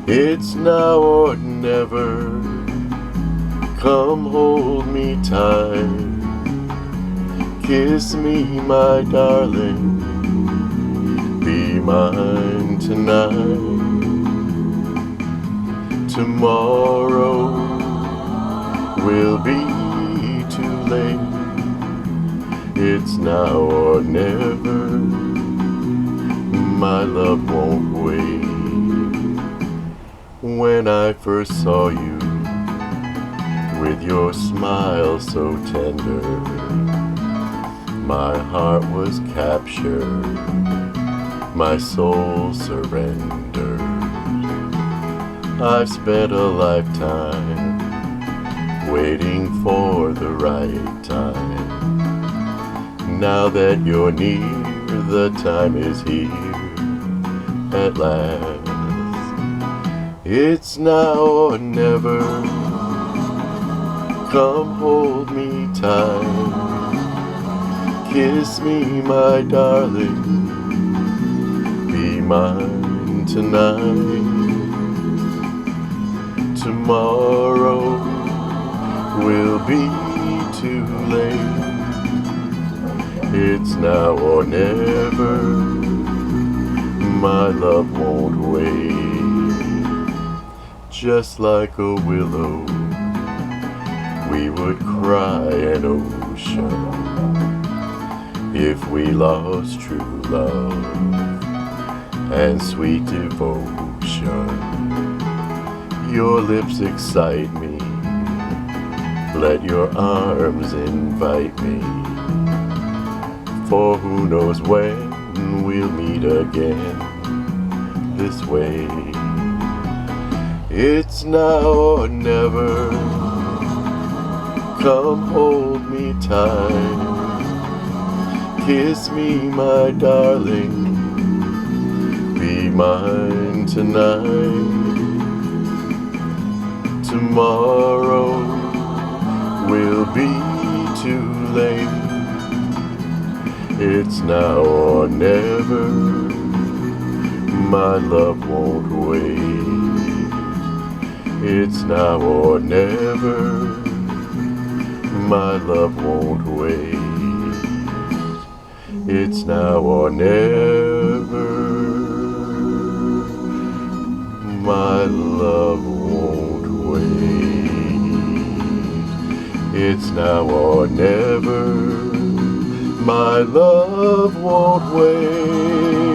It's now or never. Come hold me tight. Kiss me, my darling. Be mine tonight. Tomorrow will be too late. It's now or never. My love won't wait. When I first saw you, with your smile so tender, my heart was captured, my soul surrendered. I've spent a lifetime waiting for the right time. Now that you're near, the time is here at last. It's now or never. Come hold me tight. Kiss me, my darling. Be mine tonight. Tomorrow will be too late. It's now or never. My love won't wait. Just like a willow, we would cry an ocean if we lost true love and sweet devotion. Your lips excite me, let your arms invite me, for who knows when we'll meet again this way. It's now or never. Come hold me tight. Kiss me, my darling. Be mine tonight. Tomorrow will be too late. It's now or never. My love won't wait. It's now or never. My love won't wait. It's now or never. My love won't wait. It's now or never. My love won't wait.